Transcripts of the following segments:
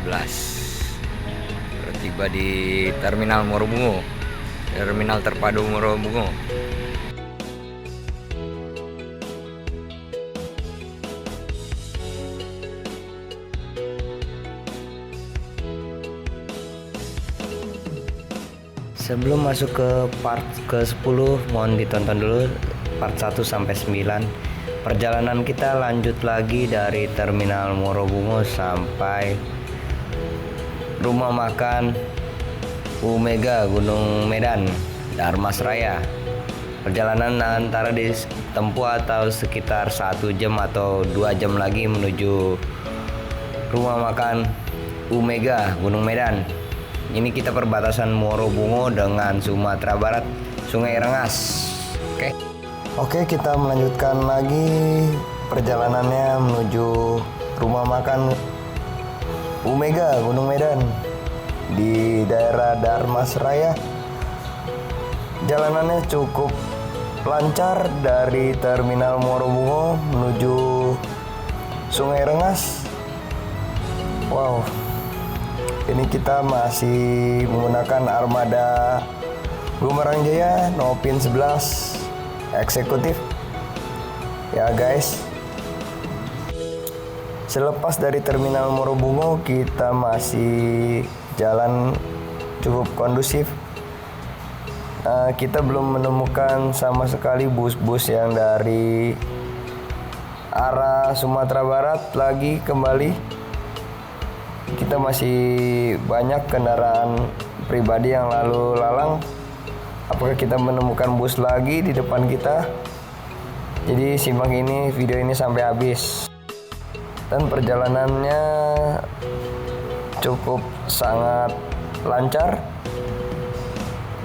11. Tiba di Terminal Morobungo, Terminal Terpadu Morobungo. Sebelum masuk ke part ke-10, mohon ditonton dulu part 1 sampai 9. Perjalanan kita lanjut lagi dari Terminal Morobungo sampai rumah makan Umega Gunung Medan, Darmas Raya. Perjalanan antara ditempuh atau sekitar 1 jam atau 2 jam lagi menuju rumah makan Umega Gunung Medan. Ini kita perbatasan Morobungo dengan Sumatera Barat, Sungai Rengas. Oke, kita melanjutkan lagi perjalanannya menuju rumah makan Umega Gunung Medan di daerah Darmas Raya. Jalanannya cukup lancar dari Terminal Morobungo menuju Sungai Rengas. Wow, ini kita masih menggunakan armada Gumarang Jaya Nopin 11 eksekutif ya guys. Selepas dari Terminal Morobungo, kita masih jalan cukup kondusif. Kita belum menemukan sama sekali bus-bus yang dari arah Sumatera Barat lagi kembali. Kita masih banyak kendaraan pribadi yang lalu lalang. Apakah kita menemukan bus lagi di depan kita? Jadi simak ini video ini sampai habis. Dan perjalanannya cukup sangat lancar.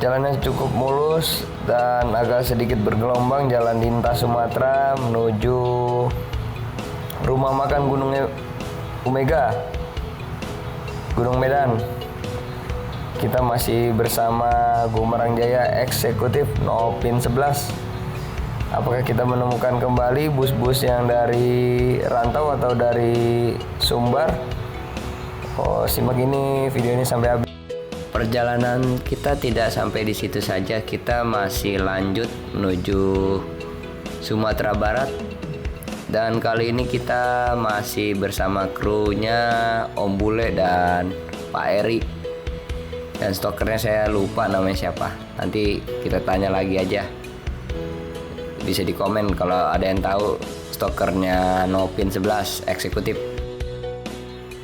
Jalannya cukup mulus dan agak sedikit bergelombang. Jalan lintas Sumatera menuju rumah makan Gunung Umega Gunung Medan. Kita masih bersama Gumarang Jaya eksekutif Nopin 11. Apakah kita menemukan kembali bus-bus yang dari rantau atau dari Sumbar? Simak ini video ini sampai habis. Perjalanan kita tidak sampai di situ saja, kita masih lanjut menuju Sumatera Barat. Dan kali ini kita masih bersama krunya Om Bule dan Pak Eri. Dan stokernya saya lupa namanya siapa. Nanti kita tanya lagi aja. Bisa di komen kalau ada yang tahu stokernya Nopin 11 eksekutif.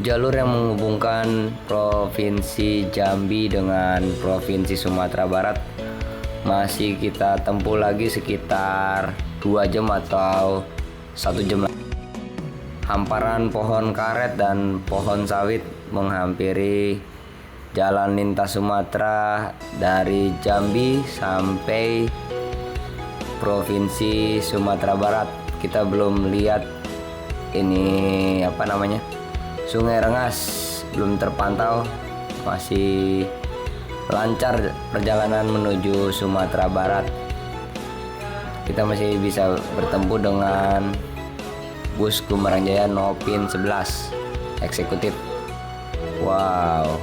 Jalur yang menghubungkan Provinsi Jambi dengan Provinsi Sumatera Barat masih kita tempuh lagi sekitar 2 jam atau 1 jam. Hamparan pohon karet dan pohon sawit menghampiri jalan lintas Sumatera dari Jambi sampai Provinsi Sumatera Barat. Kita belum lihat ini Sungai Rengas, belum terpantau. Masih lancar perjalanan menuju Sumatera Barat. Kita masih bisa bertemu dengan bus Gumarang Jaya Nopin 11 eksekutif. Wow,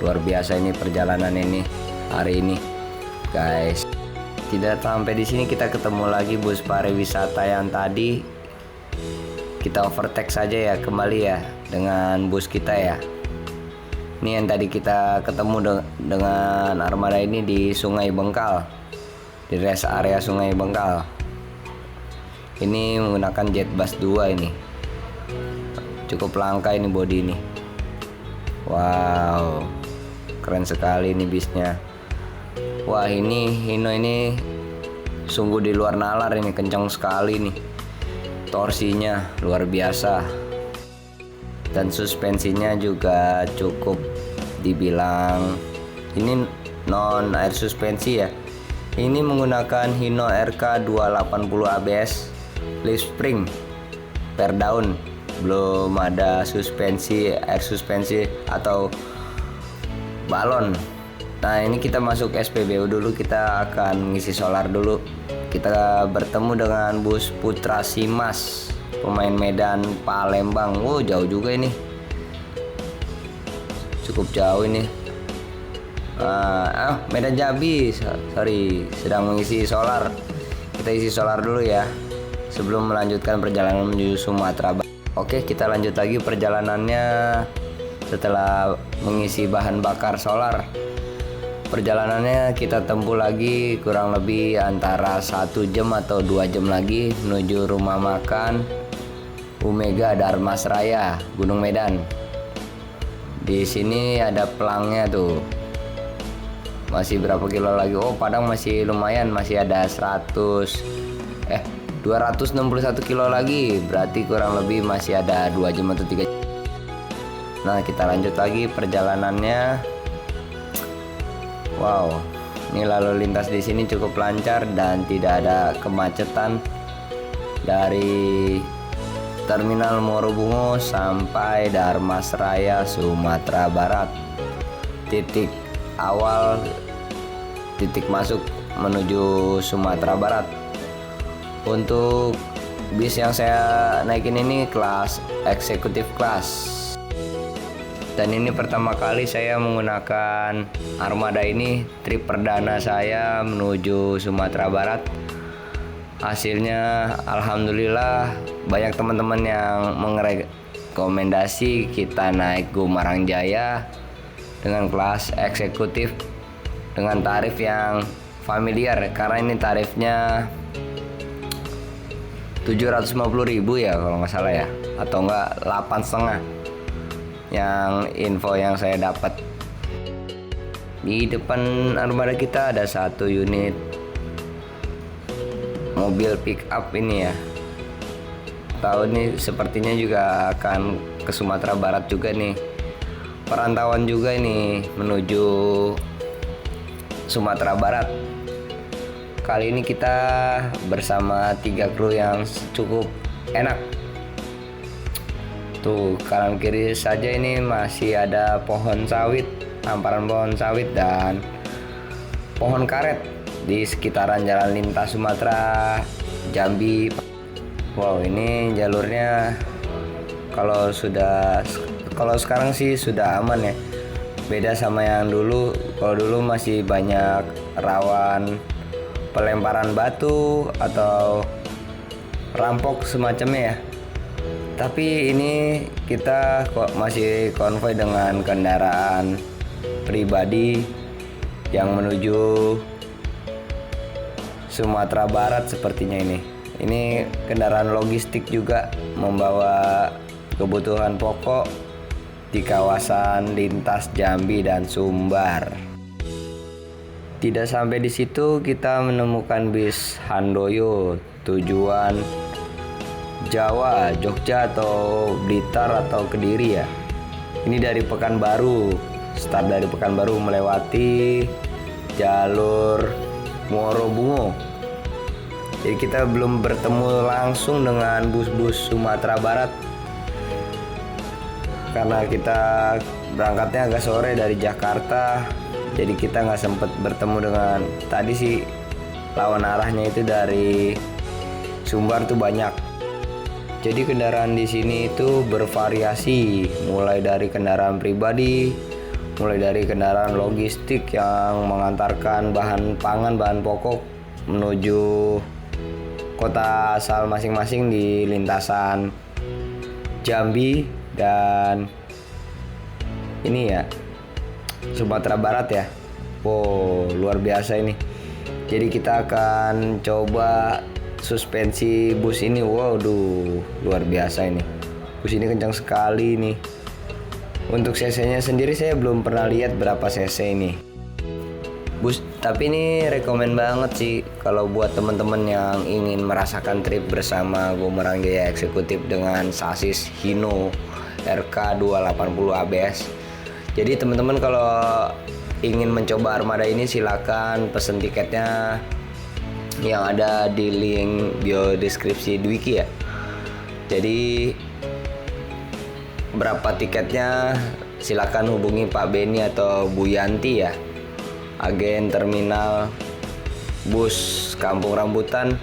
luar biasa ini perjalanan ini hari ini guys. Tidak sampai di sini kita ketemu lagi bus pariwisata yang tadi. Kita overtake saja ya kembali ya dengan bus kita ya. Ini yang tadi kita ketemu dengan armada ini di Sungai Bengkal, di rest area Sungai Bengkal. Ini menggunakan jet bus 2 ini. Cukup langka ini bodi ini. Wow, keren sekali ini bisnya. Wah, ini Hino ini sungguh di luar nalar, ini kencang sekali nih. Torsinya luar biasa. Dan suspensinya juga cukup dibilang ini non air suspensi ya. Ini menggunakan Hino RK 280 ABS lift spring per daun. Belum ada suspensi, air suspensi atau balon. Nah, ini kita masuk SPBU dulu, kita akan ngisi solar dulu. Kita bertemu dengan bus Putra Simas, pemain Medan Palembang. Jauh juga ini. cukup jauh ini. Medan Jambi, sorry, sedang mengisi solar. Kita isi solar dulu ya sebelum melanjutkan perjalanan menuju Sumatera. Oke, kita lanjut lagi perjalanannya setelah mengisi bahan bakar solar. Perjalanannya kita tempuh lagi kurang lebih antara 1 jam atau 2 jam lagi menuju rumah makan Umega Darmasraya, Gunung Medan. Di sini ada pelangnya tuh. Masih berapa kilo lagi? Oh, Padang masih lumayan, masih ada 261 kilo lagi. Berarti kurang lebih masih ada 2 jam atau 3 jam. Nah, kita lanjut lagi perjalanannya. Wow, ini lalu lintas di sini cukup lancar dan tidak ada kemacetan dari Terminal Morobungo sampai Darmasraya, Sumatera Barat. Titik awal, titik masuk menuju Sumatera Barat. Untuk bis yang saya naikin ini kelas eksekutif kelas. Dan ini pertama kali saya menggunakan armada ini, trip perdana saya menuju Sumatera Barat. Hasilnya alhamdulillah banyak teman-teman yang merekomendasi kita naik Gumarang Jaya dengan kelas eksekutif dengan tarif yang familiar, karena ini tarifnya 750.000 ya kalau nggak salah ya, atau enggak 8,5 yang info yang saya dapat. Di depan armada kita ada 1 unit mobil pick up ini ya. Tahun ini sepertinya juga akan ke Sumatera Barat juga nih. Perantauan juga ini menuju Sumatera Barat. Kali ini kita bersama 3 kru yang cukup enak. Tuh, kanan kiri saja ini masih ada pohon sawit, hamparan pohon sawit dan pohon karet di sekitaran jalan lintas Sumatera Jambi. Wow, ini jalurnya kalau sekarang sih sudah aman ya. Beda sama yang dulu. Kalau dulu masih banyak rawan pelemparan batu atau rampok semacamnya ya. Tapi ini kita kok masih konvoy dengan kendaraan pribadi yang menuju Sumatera Barat sepertinya ini. Ini kendaraan logistik juga membawa kebutuhan pokok di kawasan lintas Jambi dan Sumbar. Tidak sampai di situ kita menemukan bis Handoyo tujuan Jawa, Jogja atau Blitar atau Kediri ya. Ini dari Pekanbaru, start dari Pekanbaru melewati jalur Morobungo. Jadi kita belum bertemu langsung dengan bus-bus Sumatera Barat karena kita berangkatnya agak sore dari Jakarta. Jadi kita nggak sempat bertemu dengan, tadi sih lawan arahnya itu dari Sumbar tuh banyak. Jadi kendaraan di sini itu bervariasi, mulai dari kendaraan pribadi, mulai dari kendaraan logistik yang mengantarkan bahan pangan, bahan pokok menuju kota asal masing-masing di lintasan Jambi dan ini ya Sumatera Barat ya. Wow, luar biasa ini. Jadi kita akan coba suspensi bus ini. Waduh, luar biasa ini. Bus ini kencang sekali nih. Untuk cc-nya sendiri saya belum pernah lihat berapa cc ini. Bus, tapi ini rekomen banget sih kalau buat teman-teman yang ingin merasakan trip bersama Gumarang Jaya Eksekutif dengan sasis Hino RK 280 ABS. Jadi teman-teman kalau ingin mencoba armada ini silakan pesen tiketnya yang ada di link bio deskripsi Dwiki ya. Jadi berapa tiketnya silakan hubungi Pak Beni atau Bu Yanti ya, agen terminal bus Kampung Rambutan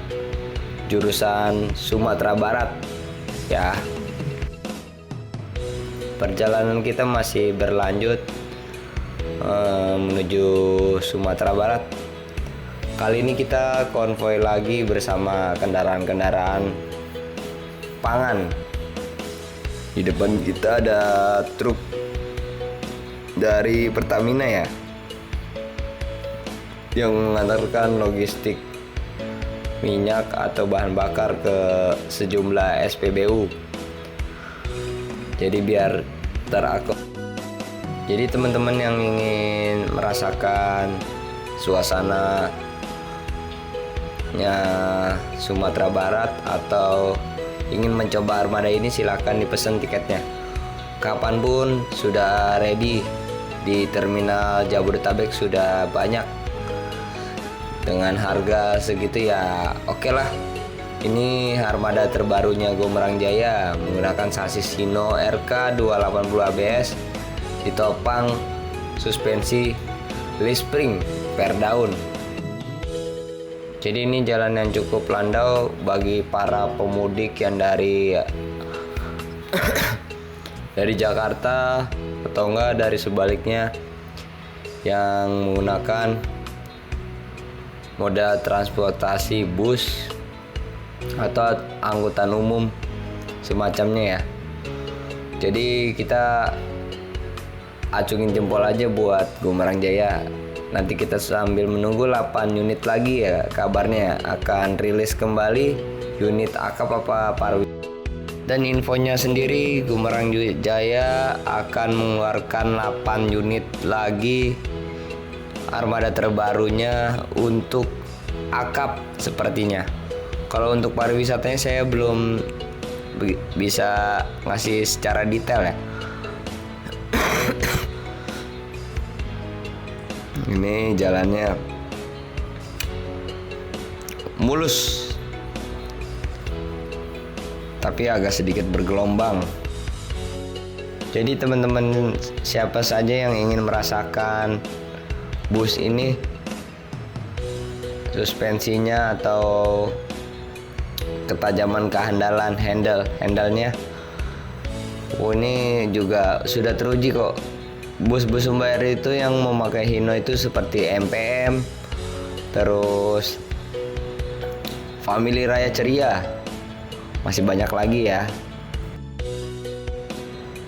jurusan Sumatera Barat ya. perjalanan kita masih berlanjut menuju Sumatera Barat. Kali ini kita konvoi lagi bersama kendaraan-kendaraan pangan. Di depan kita ada truk dari Pertamina ya, yang mengantarkan logistik minyak atau bahan bakar ke sejumlah SPBU. Jadi biar terakomodir. Jadi teman-teman yang ingin merasakan suasananya Sumatera Barat atau ingin mencoba armada ini, silakan dipesan tiketnya. Kapanpun sudah ready di terminal Jabodetabek, sudah banyak. Dengan harga segitu ya oke lah. Ini armada terbarunya Gumerang Jaya menggunakan sasis Hino RK 280 ABS, ditopang suspensi leaf spring per daun. Jadi ini jalan yang cukup landau bagi para pemudik yang dari Jakarta atau enggak dari sebaliknya yang menggunakan moda transportasi bus atau angkutan umum semacamnya ya. Jadi kita acungin jempol aja buat Gumerang Jaya. Nanti kita sambil menunggu 8 unit lagi ya, kabarnya akan rilis kembali unit akap apa parwi. Dan infonya sendiri, Gumerang Jaya akan mengeluarkan 8 unit lagi armada terbarunya untuk akap sepertinya. Kalau untuk pariwisatanya saya belum bisa ngasih secara detail ya. Ini jalannya mulus, tapi agak sedikit bergelombang. Jadi teman-teman siapa saja yang ingin merasakan bus ini, suspensinya atau ketajaman kehandalan handle-nya, ini juga sudah teruji kok. Bus-bus Sumber itu yang memakai Hino itu seperti MPM, terus Family Raya Ceria, masih banyak lagi ya.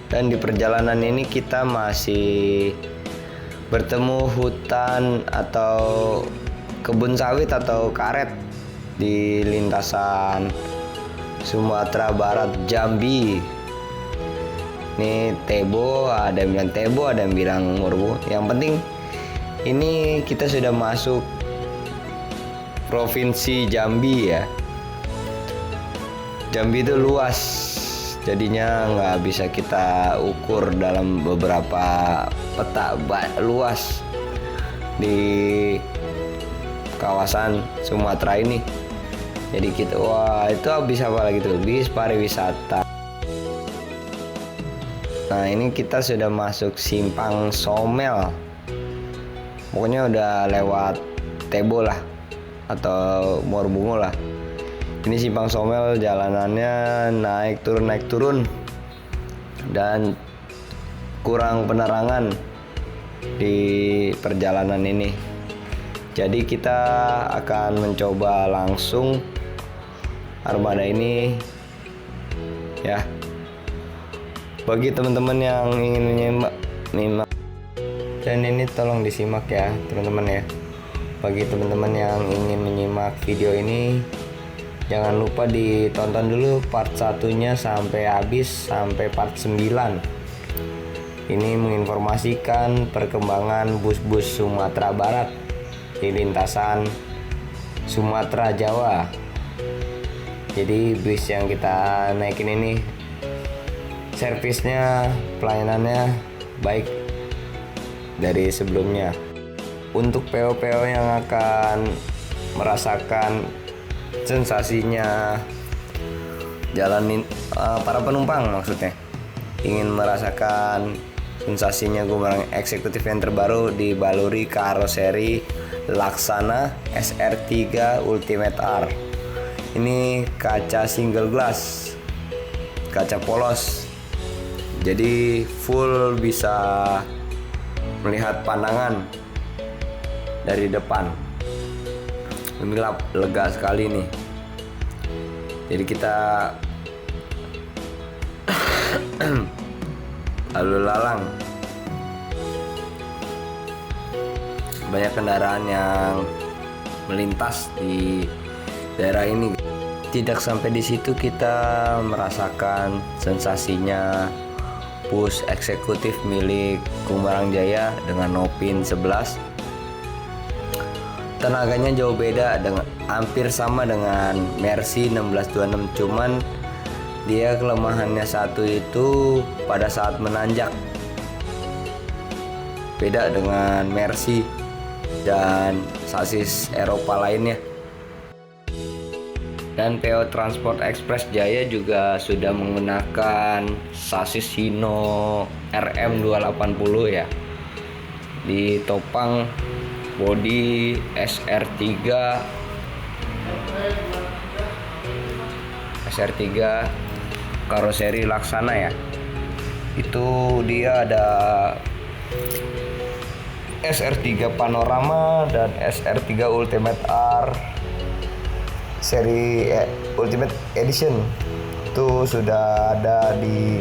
Dan di perjalanan ini kita masih bertemu hutan atau kebun sawit atau karet di lintasan Sumatera Barat Jambi. Ini Tebo, ada yang bilang Tebo, ada yang bilang Murbu. Yang penting ini kita sudah masuk provinsi Jambi ya. Jambi itu luas, jadinya nggak bisa kita ukur dalam beberapa peta luas di kawasan Sumatera ini. Jadi kita, wah itu bisa apa lagi tuh, bis pariwisata. Nah ini kita sudah masuk Simpang Somel, pokoknya udah lewat Tebo lah atau Morbungo lah. Ini Simpang Somel, jalanannya naik turun dan kurang penerangan di perjalanan ini. Jadi kita akan mencoba langsung armada ini ya. Bagi teman-teman yang ingin menyimak, dan ini tolong disimak ya teman-teman ya. Bagi teman-teman yang ingin menyimak video ini, jangan lupa ditonton dulu part 1-nya sampai habis, sampai part 9. Ini menginformasikan perkembangan bus-bus Sumatera Barat di lintasan Sumatera Jawa. Jadi bus yang kita naikin ini servisnya, pelayanannya baik dari sebelumnya. Untuk PO-PO yang akan merasakan sensasinya jalanin para penumpang, maksudnya ingin merasakan sensasinya Gumerang eksekutif yang terbaru dibaluri karoseri Laksana SR3 Ultimate R. Ini kaca single glass, kaca polos. Jadi full bisa melihat pandangan dari depan. Ini lega sekali nih. Jadi kita lalu lalang. Banyak kendaraan yang melintas di daerah ini. Tidak sampai di situ kita merasakan sensasinya bus eksekutif milik Gumarang Jaya dengan Nopin 11. Tenaganya jauh beda, dengan hampir sama dengan Mercy 1626, cuman dia kelemahannya satu itu pada saat menanjak. Beda dengan Mercy dan sasis Eropa lainnya. Dan PO Transport Express Jaya juga sudah menggunakan sasis Hino RM280 ya. Ditopang bodi SR3 karoseri Laksana ya. Itu dia ada SR3 Panorama dan SR3 Ultimate R seri Ultimate Edition. Itu sudah ada di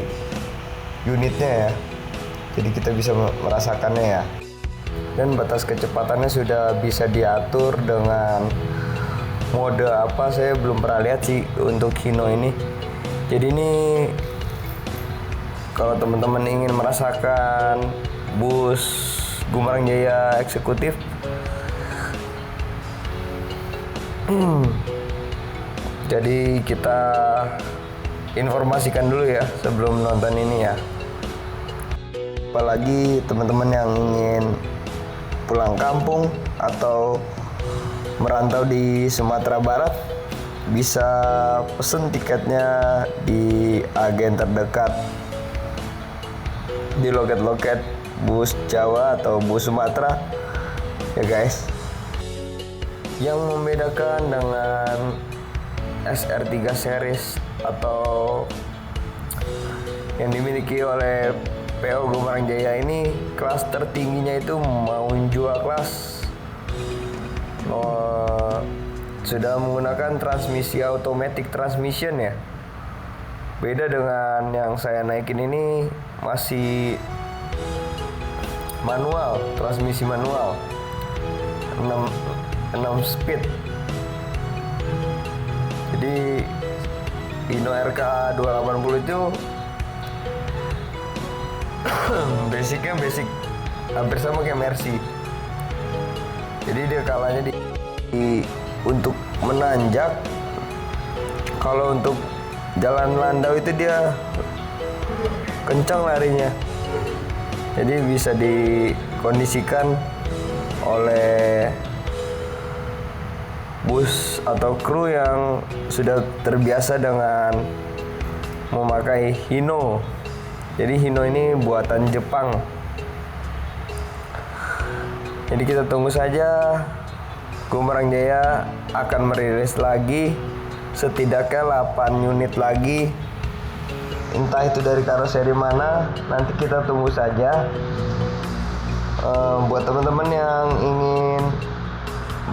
unitnya ya. Jadi kita bisa merasakannya ya. Dan batas kecepatannya sudah bisa diatur dengan mode apa, saya belum pernah lihat sih untuk Hino ini. Jadi ini kalau teman-teman ingin merasakan bus Gumarang Jaya eksekutif, jadi kita informasikan dulu ya sebelum nonton ini ya. Apalagi teman-teman yang ingin pulang kampung atau merantau di Sumatera Barat, bisa pesen tiketnya di agen terdekat di loket-loket bus Jawa atau bus Sumatera ya guys. Yang membedakan dengan SR3 series atau yang dimiliki oleh PO Gumarang Jaya ini, kelas tertingginya itu Maunjua kelas. Sudah menggunakan transmisi automatic transmission ya. Beda dengan yang saya naikin ini masih manual, transmisi manual 6 speed. Jadi Hino RK 280 itu basicnya hampir sama kayak Mercy. Jadi dia kalahnya untuk menanjak. Kalau untuk jalan landau itu dia kencang larinya. Jadi bisa dikondisikan oleh bus atau kru yang sudah terbiasa dengan memakai Hino. Jadi Hino ini buatan Jepang. Jadi kita tunggu saja, Gumarang Jaya akan merilis lagi setidaknya 8 unit lagi. Entah itu dari karoseri mana, nanti kita tunggu saja. Buat teman-teman yang ingin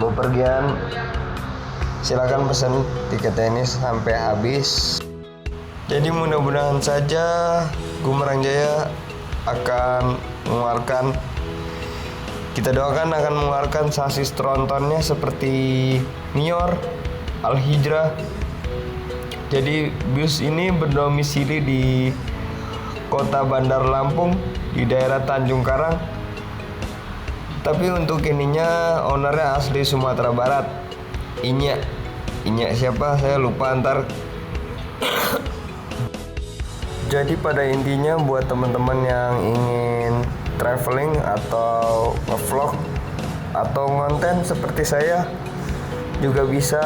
bepergian, silakan pesan tiketnya ini sampai habis. Jadi mudah-mudahan saja Gumarang Jaya akan mengeluarkan, kita doakan akan mengeluarkan sasis trontonnya seperti Nior, Al-Hijrah. Jadi bus ini berdomisili di Kota Bandar Lampung di daerah Tanjung Karang. Tapi untuk ininya ownernya asli Sumatera Barat. Inya siapa? Saya lupa ntar. Jadi pada intinya buat teman-teman yang ingin traveling atau nge-vlog atau konten seperti saya, juga bisa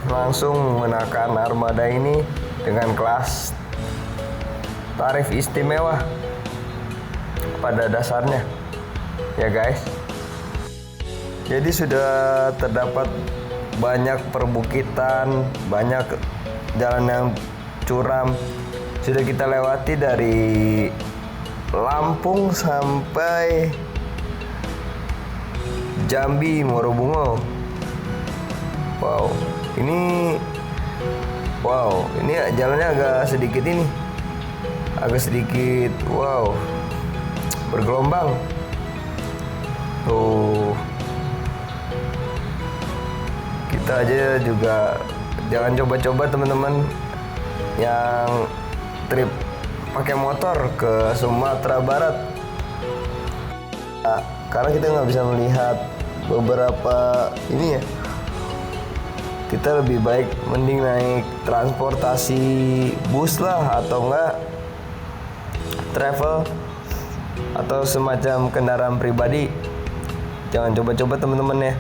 langsung menggunakan armada ini dengan kelas tarif istimewa pada dasarnya ya guys. Jadi sudah terdapat banyak perbukitan, banyak jalan yang curam, sudah kita lewati dari Lampung sampai Jambi Morobungo. Wow, ini jalannya agak sedikit bergelombang. Tuh, kita aja juga jangan coba-coba teman-teman yang trip pakai motor ke Sumatera Barat, karena kita nggak bisa melihat beberapa ini ya. Kita lebih baik mending naik transportasi bus lah, atau enggak travel atau semacam kendaraan pribadi. Jangan coba-coba teman-teman ya.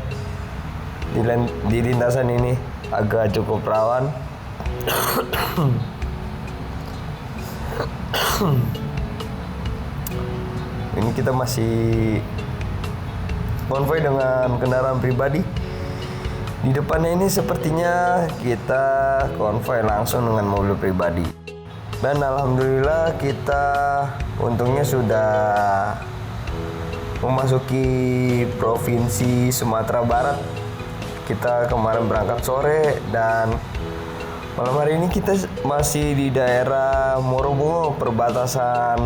Di lintasan ini agak cukup rawan. Ini kita masih konvoy dengan kendaraan pribadi. Di depannya ini sepertinya kita konvoy langsung dengan mobil pribadi. Dan alhamdulillah kita untungnya sudah memasuki provinsi Sumatera Barat. Kita kemarin berangkat sore dan malam hari ini kita masih di daerah Morobungo, perbatasan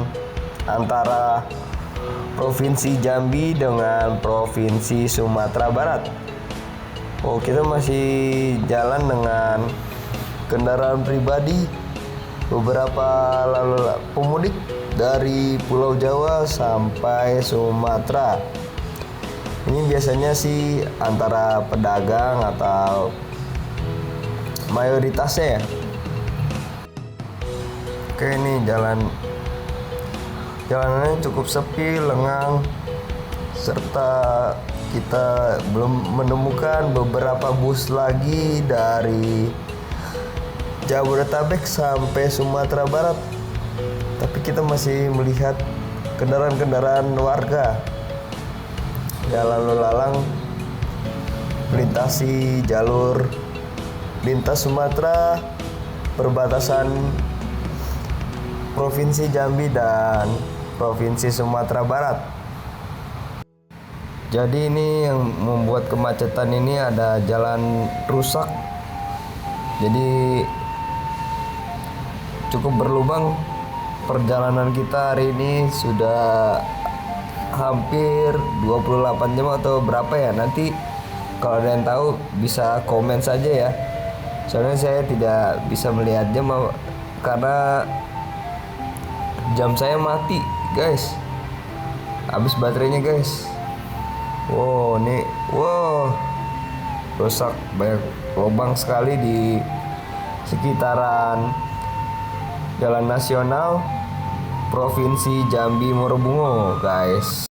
antara Provinsi Jambi dengan Provinsi Sumatera Barat. Oh, kita masih jalan dengan kendaraan pribadi. Beberapa lalu pemudik dari Pulau Jawa sampai Sumatera. Ini biasanya sih antara pedagang atau mayoritasnya ya. Oke, ini jalanannya cukup sepi, lengang, serta kita belum menemukan beberapa bus lagi dari Jabodetabek sampai Sumatera Barat. Tapi kita masih melihat kendaraan-kendaraan warga yang lalu lalang melintasi jalur lintas Sumatera, perbatasan Provinsi Jambi dan Provinsi Sumatera Barat. Jadi ini yang membuat kemacetan ini ada jalan rusak. Jadi cukup berlubang. Perjalanan kita hari ini sudah hampir 28 jam atau berapa ya. Nanti kalau ada yang tahu bisa komen saja ya. Soalnya saya tidak bisa melihat jam karena jam saya mati, guys. Habis baterainya, guys. Wow, rusak, banyak lubang sekali di sekitaran Jalan Nasional Provinsi Jambi Morobungo, guys.